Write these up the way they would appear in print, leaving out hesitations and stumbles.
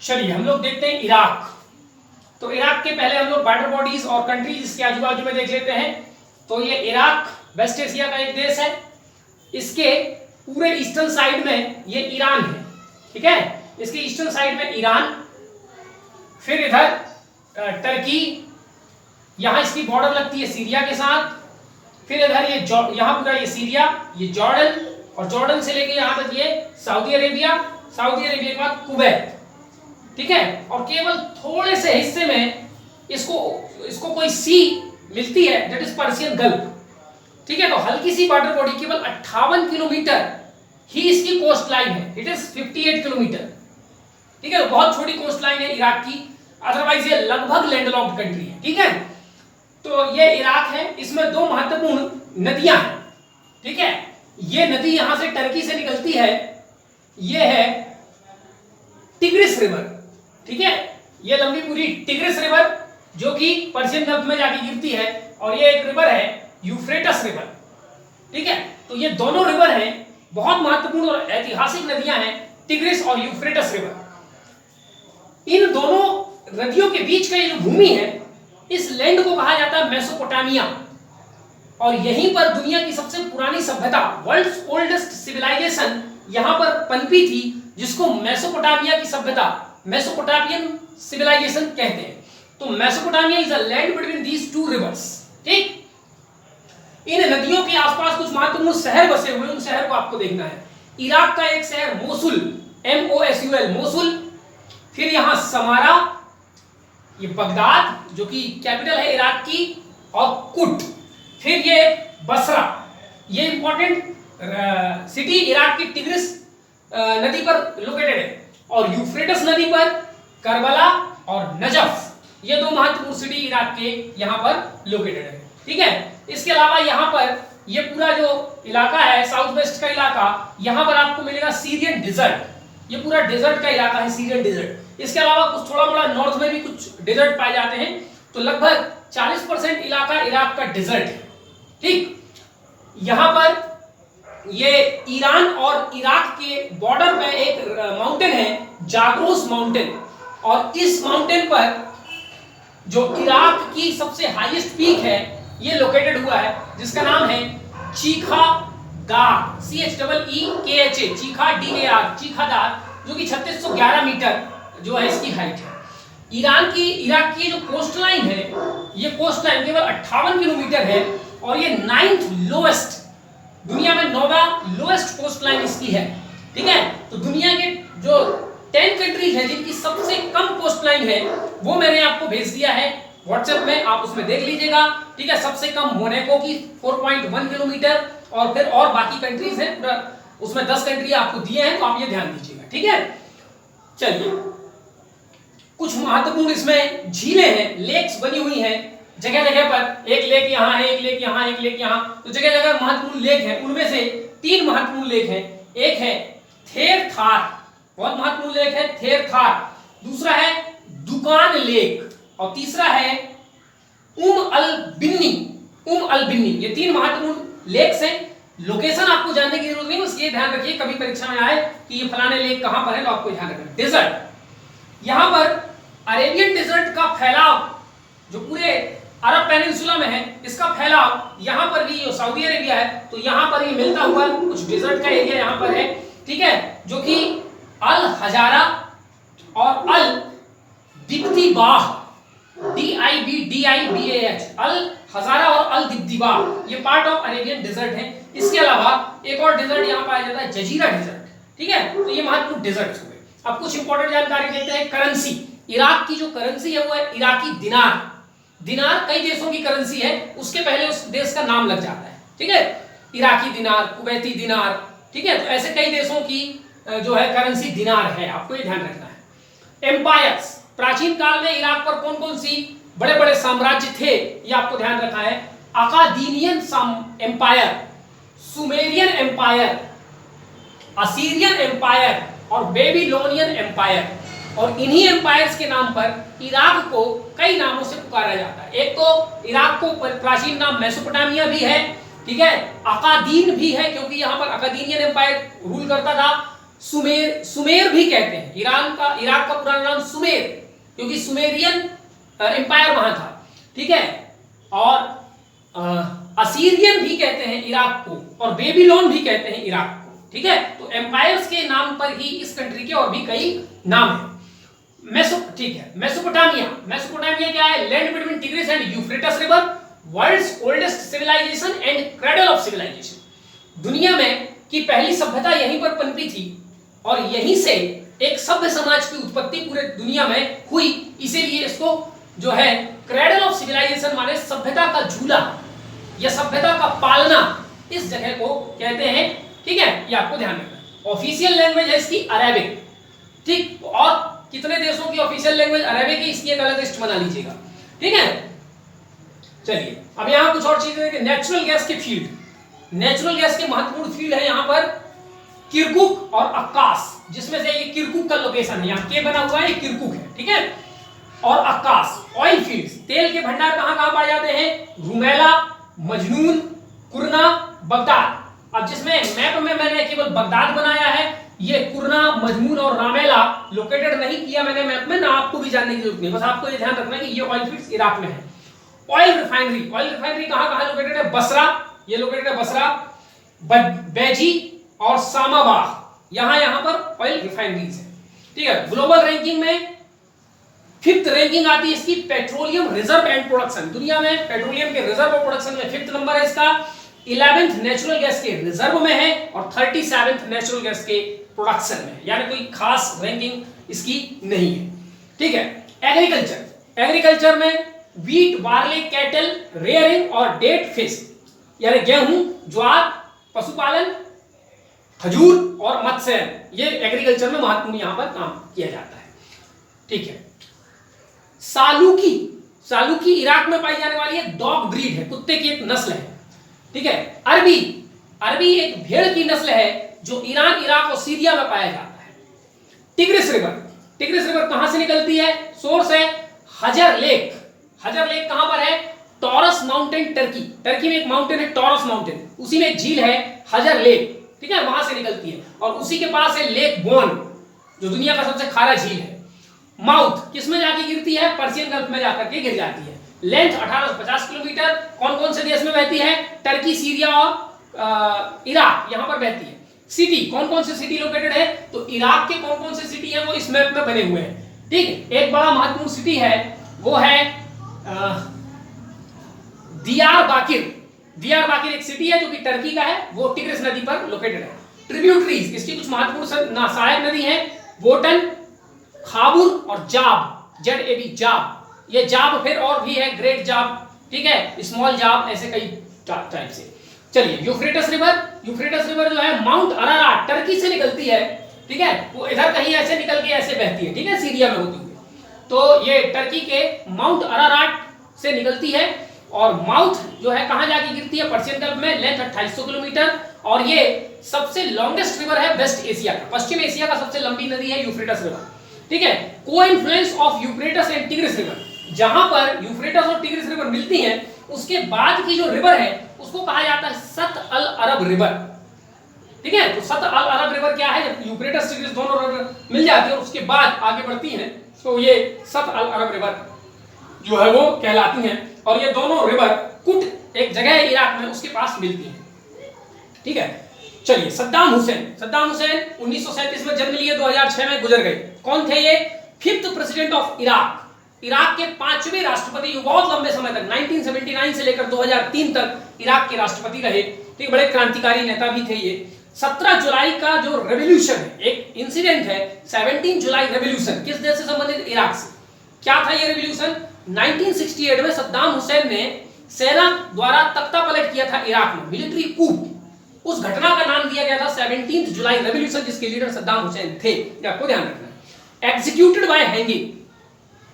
चलिए हम लोग देखते हैं इराक। तो इराक के पहले हम लोग बॉर्डर बॉडीज और कंट्रीज इसके आजू बाजू में देख लेते हैं। तो ये इराक वेस्ट एशिया का एक देश है। इसके पूरे ईस्टर्न साइड में ये ईरान है, ठीक है। इसके ईस्टर्न साइड में ईरान, फिर इधर टर्की, यहां इसकी बॉर्डर लगती है सीरिया के साथ, फिर इधर ये यहां पूरा ये सीरिया, ये जॉर्डन, और जॉर्डन से लेके यहां तक ये सऊदी अरेबिया, सऊदी अरेबिया के बाद कुवैत, ठीक है। और केवल थोड़े से हिस्से में इसको कोई सी मिलती है, दैट इज पर्शियन गल्फ, ठीक है। तो हल्की सी बॉर्डर बॉडी, केवल 58 किलोमीटर ही इसकी कोस्ट लाइन है, इट इज 58 किलोमीटर, ठीक है। बहुत छोटी कोस्ट लाइन है इराक की, अदरवाइज ये लगभग लैंडलॉक्ड कंट्री है, ठीक है। तो ये इराक है, इसमें दो महत्वपूर्ण नदियां हैं, ठीक है। ये नदी यहां से टर्की से निकलती है, ये है टिग्रिस रिवर, ठीक है। ये लंबी पूरी टिग्रिस रिवर जो कि पर्शियन गल्फ में जाके गिरती है, और ये एक रिवर है यूफ्रेटस रिवर, ठीक है। तो ये दोनों रिवर हैं, बहुत महत्वपूर्ण और ऐतिहासिक नदियां हैं, टिग्रिस और यूफ्रेटस रिवर। इन दोनों नदियों के बीच का ये जो भूमि है, इस लैंड को कहा जाता है मेसोपोटामिया, और यहीं पर दुनिया की सबसे पुरानी सभ्यता, वर्ल्ड्स ओल्डेस्ट सिविलाइजेशन यहां पर पनपी थी, जिसको मेसोपोटामिया की सभ्यता, मेसोपोटामियन सिविलाइजेशन कहते हैं। तो Mesopotamia is a land between these two reverse, ठीक। इन नदियों के आसपास कुछ महत्वपूर्ण शहर बसे हुए, उन शहर को आपको देखना है। इराक का एक शहर मोसुल, MOSUL, मोसुल, फिर यहां समारा, ये बगदाद जो कि कैपिटल है इराक की, और कुट, फिर ये बसरा, ये इंपॉर्टेंट सिटी इराक की टिग्रिस नदी पर लोकेटेड है, और यूफ्रेटस नदी पर करबला और नजफ, ये दो महत्वपूर्ण सिटी इराक के यहां पर लोकेटेड है, ठीक है। इसके अलावा यहां पर ये पूरा जो इलाका है, साउथ वेस्ट का इलाका, यहां पर आपको मिलेगा सीरियन डिजर्ट, ये पूरा डेजर्ट का इलाका है, सीरियन डेजर्ट। इसके अलावा कुछ थोड़ा मोड़ा नॉर्थ में भी कुछ डेजर्ट पाए जाते हैं, तो लगभग 40% इलाका इराक का डेजर्ट है, ठीक। यहां पर ये ईरान और इराक के बॉर्डर पे एक माउंटेन है, जाग्रोस माउंटेन, और इस माउंटेन पर जो इराक की सबसे हाईएस्ट पीक है, ये लोकेटेड हुआ है, जिसका नाम है चीखा दार, CHEEKHA, चीखा DAR, चीखा दार, जो कि 3611 मीटर जो है इसकी हाइट है। इराक की जो कोस्ट लाइन है, ये कोस्ट लाइन केवल 58 किलोमीटर है, और ये 9th लोएस्ट, दुनिया में 9वां लोएस्ट कोस्ट लाइन इसकी है, ठीक है। तो दुनिया के जो 10 कंट्रीज हैं जिनकी सबसे कम कोस्ट लाइन है, वो मैंने आपको भेज दिया है व्हाट्सएप में, आप उसमें देख लीजिएगा, ठीक है। सबसे कम मोनाको की 4.1 किलोमीटर, और फिर और बाकी कंट्रीज हैं, उसमें 10 कंट्री आपको दिए हैं, तो आप ये ध्यान दीजिएगा, ठीक है। चलिए, कुछ महत्वपूर्ण इसमें झीलें हैं, लेक्स बनी हुई हैं जगह जगह पर, एक लेक यहाँ है, एक लेक यहाँ, एक लेक यहाँ, तो जगह जगह महत्वपूर्ण लेक है। उनमें से 3 महत्वपूर्ण लेक हैं, एक है थेर थार, बहुत महत्वपूर्ण लेक है थेर थार, दूसरा है दुकान लेक, और तीसरा है अल बिन्नी। ये 3 महत्वपूर्ण लेक्स हैं। लोकेशन आपको जानने की जरूरत नहीं, बस ये ध्यान रखिए कभी परीक्षा में आए कि ये फलाने लेक कहां पर है, तो आपको ध्यान रखना। डेजर्ट, यहां पर अरेबियन डेजर्ट का फैलाव जो पूरे अरब पेनिनसुला में है, इसका फैलाव यहां पर भी, सऊदी अरेबिया है, तो यहां पर ये मिलता हुआ कुछ डेजर्ट का एरिया यहां पर है, ठीक है, जो कि अल हजारा और अल दिब्दिबाह, DIBDIBAH, अल हजारा और अल दिब्दिबाह, ये पार्ट ऑफ अरेबियन डेजर्ट है। इसके अलावा एक और डेजर्ट यहां पाया जाता है, जजीरा डेजर्ट, ठीक है। तो ये महत्वपूर्ण डेजर्ट्स हुए। अब कुछ इंपॉर्टेंट जानकारी लेते हैं। करेंसी, इराक की जो करेंसी है वो है इराकी दिनार। दिनार कई देशों की करेंसी है, उसके पहले उस देश का नाम लग जाता है, ठीक है। इराकी दिनार, कुवैती दिनार, ठीक है। तो ऐसे कई देशों की जो है करेंसी दिनार है, आपको ये ध्यान रखना है। एम्पायर्स, प्राचीन काल में इराक पर कौन कौन सी बड़े बड़े साम्राज्य थे, ये आपको ध्यान रखना है। Akkadian empire, Sumerian empire, Assyrian empire और बेबीलोनियन एम्पायर, और इन्हीं एम्पायर्स के नाम पर इराक को कई नामों से पुकारा जाता है। एक तो इराक को प्राचीन नाम मेसोपोटामिया भी है, ठीक है, अकादीन भी है, क्योंकि यहां पर अकादीनियन एम्पायर रूल करता था, सुमेर भी कहते हैं। इराक का पुराना नाम सुमेर, क्योंकि सुमेरियन एम्पायर वहां था, ठीक है। और असीरियन भी कहते हैं इराक को, और बेबीलोन भी कहते हैं इराक को, ठीक है। तो एम्पायर्स के नाम पर ही इस कंट्री के और भी कई नाम है। ठीक है, मेसोपोटामिया क्या है? Land between Tigris and Euphrates river, world's oldest civilisation and cradle of civilisation. दुनिया में की पहली सभ्यता यहीं पर पनपी थी, और यहीं से एक सभ्य समाज की उत्पत्ति पूरे दुनिया में हुई। इसीलिए इसको जो है क्रेडल ऑफ सिविलाइजेशन माने सभ्यता का झूला या सभ्यता का पालना, इस जगह को कहते हैं, ठीक है। ये आपको ध्यान रखना। ऑफिशियल लैंग्वेज है इसकी अरेबिक, ठीक। और कितने देशों की ऑफिशियल लैंग्वेज अरेबिक है, इसकी एक अलग लिस्ट बना लीजिएगा, ठीक है। चलिए अब यहां कुछ और चीजें देखिए। नेचुरल गैस के फील्ड, नेचुरल गैस के महत्वपूर्ण फील्ड है यहां पर किरकुक और अक्कास, जिसमें से ये किरकुक का लोकेशन है, यहाँ के बना हुआ है, ये किरकुक है, ठीक है। और अक्कास ऑयल फील्ड्स, तेल के भंडार कहां कहां पाए जाते हैं? रुमेला, मजनून, कुरना, बगदाद। अब जिसमें मैप में मैंने केवल बगदाद बनाया है, ये कुरना, मजनून और रामेला लोकेटेड नहीं किया मैंने मैप में, ना आपको भी जानने की जरूरत नहीं, बस आपको ये ध्यान रखना है कि ये ऑयल फील्ड्स इराक में है। ऑयल रिफाइनरी कहां कहां लोकेटेड है? बसरा, ये लोकेटेड है बसरा, बेजी और सामाबाह, यहां पर ऑयल रिफाइनरीज है, ठीक है। ग्लोबल रैंकिंग में 5th रैंकिंग आती है इसकी पेट्रोलियम रिजर्व एंड प्रोडक्शन। दुनिया में पेट्रोलियम के रिजर्व और प्रोडक्शन में 5th नंबर है इसका। 11th नेचुरल गैस के रिजर्व में है, और 37th नेचुरल गैस के प्रोडक्शन में, यानी कोई खास रैंकिंग इसकी नहीं है, ठीक है। एग्रीकल्चर में वीट, बार्ले, कैटल रेयरिंग और डेट फिश, यानी गेहूं, ज्वार, पशुपालन, खजूर और मत्स्य, ये एग्रीकल्चर में महत्वपूर्ण यहां पर काम किया जाता है, ठीक है। सालूकी इराक में पाई जाने वाली है डॉग ब्रीड है, कुत्ते की एक नस्ल है, ठीक है। अरबी एक भेड़ की नस्ल है जो ईरान, इराक और सीरिया में पाया जाता है। टिग्रिस रिवर कहां से निकलती है? सोर्स है हजर लेक कहां पर है? टॉरस माउंटेन, टर्की में एक माउंटेन है टॉरस माउंटेन, उसी में एक झील है हजर लेक, ठीक है, वहां से निकलती है। और उसी के पास है लेक बोन, जो दुनिया का सबसे खारा झील है। माउथ किसमें जाके गिरती है? पर्शियन गल्फ में जाकर के गिर जाती है। Length 1850 kilometre. कौन कौन से देश में बहती है? टर्की, सीरिया और इराक, यहां पर बहती है। सिटी, कौन कौन से सिटी लोकेटेड है? तो इराक के कौन कौन से सिटी है वो इस मैप में बने हुए हैं, ठीक। एक बड़ा महत्वपूर्ण सिटी है, वो है दियारबाकिर एक सिटी है जो कि टर्की का है, वो टिग्रिस नदी पर लोकेटेड है। ट्रिब्यूटरीज, इसकी कुछ महत्वपूर्ण सहायक नदी है, वोटन, खाबुर और जाब, जाब। ये जाब फिर और भी है, ग्रेट जाब, ठीक है, स्मॉल जाब, ऐसे कई टाइप से। चलिए यूफ्रेटस रिवर जो है माउंट अराराट, टर्की से निकलती है, ठीक है, वो इधर कहीं ऐसे निकल के ऐसे बहती है, ठीक है, सीरिया में होती हुई। तो ये टर्की के माउंट अराराट से निकलती है, और माउथ जो है कहां जाके गिरती है? पर्शियन गल्फ में। लेंथ 2800 किलोमीटर, और ये सबसे लॉन्गेस्ट रिवर है वेस्ट एशिया का, पश्चिम एशिया का सबसे लंबी नदी है यूफ्रेटस रिवर, ठीक है। को influence of Euphrates and tigris river, जहां पर यूफ्रेटस और टिग्रिस रिवर मिलती हैं, उसके बाद की जो रिवर है उसको कहा जाता है सत अल अरब रिवर, ठीक है। तो सत अल अरब रिवर क्या है? जब यूफ्रेटस टिग्रिस दोनों रिवर मिल जाती है और उसके बाद आगे बढ़ती हैं, तो ये सत अल अरब रिवर जो है वो कहलाती हैं। और ये दोनों रिवर कुट एक जगह है इराक में, उसके पास मिलती हैं, ठीक है। चलिए सद्दाम हुसैन 1937 में जन्म लिए, 2006 में गुजर गए। कौन थे ये? 5th प्रेसिडेंट ऑफ इराक के 5वें राष्ट्रपति, बहुत लंबे समय तक 1979 से लेकर 2003 तक इराक के राष्ट्रपति रहे, ठीक, बड़े क्रांतिकारी नेता भी थे ये। 17 जुलाई का जो रेवोल्यूशन है, एक इंसिडेंट है 17 जुलाई रेवोल्यूशन, किस देश से संबंधित? इराक से। क्या था ये रेवोल्यूशन? 1968 में सद्दाम हुसैन ने सेना द्वारा तख्ता पलट किया था इराक में, मिलिट्री कूप। उस घटना का नाम दिया गया था 17 जुलाई रेवोल्यूशन, जिसके लीडर सद्दाम हुसैन थे, आपको ध्यान रखना। Executed by hanging,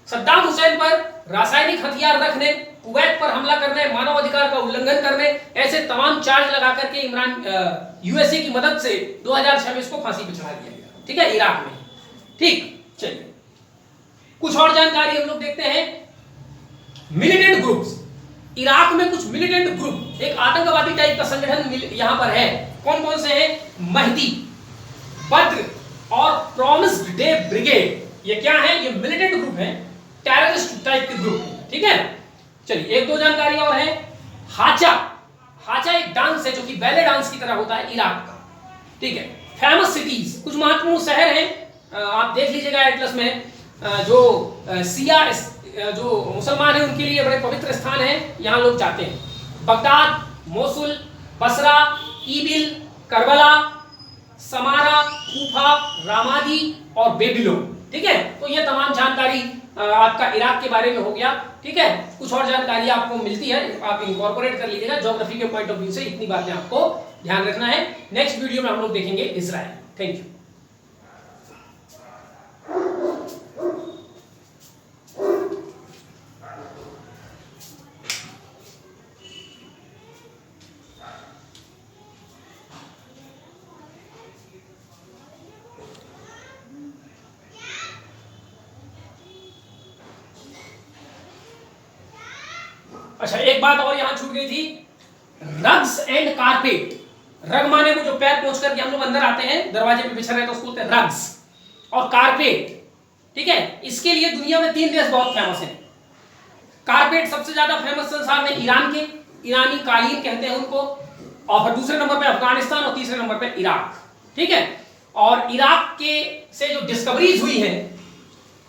Saddam Hussain पर रासायनिक हथियार रखने, कुवैत पर हमला करने, मानवाधिकार का उल्लंघन करने, ऐसे तमाम चार्ज लगा करके यूएसए की मदद से 2006 में इसको फांसी पर चढ़ा दिया गया, ठीक है, इराक में, ठीक। चलिए कुछ और जानकारी हम लोग देखते हैं। मिलिटेंट ग्रुप्स, इराक में कुछ मिलिटेंट ग्रुप, एक आतंकवादी टाइप का संगठन यहां पर है। कौन कौन से हैं? महदी, बद्र और प्रॉमिस्ड डे ब्रिगेड, ये क्या है? ये मिलिटेंट ग्रुप है, टेररिस्ट टाइप के ग्रुप है, ठीक है। चलिए एक दो जानकारी और है। हाचा, हाचा एक डांस है जो कि बैले डांस की तरह होता है इराक का, ठीक है। फेमस सिटीज, कुछ महत्वपूर्ण शहर हैं, आप देख लीजिएगा एटलस में। जो सिया जो मुसलमान हैं उनके लिए बड़े पवित्र स्थान है, यहाँ लोग जाते हैं। Baghdad, Mosul, Basra, Erbil, Karbala, Samarra, Kufa, Ramadi और बेबीलोन, ठीक है। तो ये तमाम जानकारी आपका इराक के बारे में हो गया, ठीक है। कुछ और जानकारी आपको मिलती है, आप इंकॉर्पोरेट कर लीजिएगा। ज्योग्राफी के पॉइंट ऑफ व्यू से इतनी बातें आपको ध्यान रखना है। नेक्स्ट वीडियो में हम लोग देखेंगे इजराइल। Thank you. अच्छा एक बात और यहां छूट गई थी, रग्स एंड कारपेट। रग माने वो जो पैर पोंछ करके हम लोग अंदर आते हैं, दरवाजे पे बिछा रहता है, उसको बोलते हैं रग्स। और कारपेट, ठीक है, इसके लिए दुनिया में 3 देश बहुत फेमस हैं। कारपेट सबसे ज्यादा फेमस संसार में ईरान के, ईरानी कालीन कहते हैं उनको, और फिर दूसरे नंबर पे अफगानिस्तान और तीसरे नंबर पे इराक, ठीक है। और इराक के से जो डिस्कवरीज हुई है,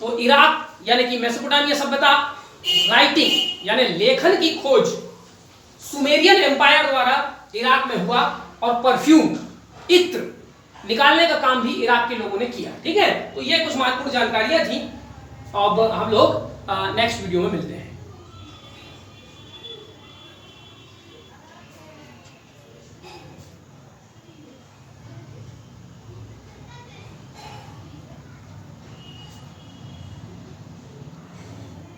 तो इराक यानी कि मेसोपोटामिया सभ्यता, राइटिंग यानी लेखन की खोज सुमेरियन एम्पायर द्वारा इराक में हुआ, और परफ्यूम, इत्र निकालने का काम भी इराक के लोगों ने किया, ठीक है। तो ये कुछ महत्वपूर्ण जानकारियां थी। अब हम लोग नेक्स्ट वीडियो में मिलते हैं।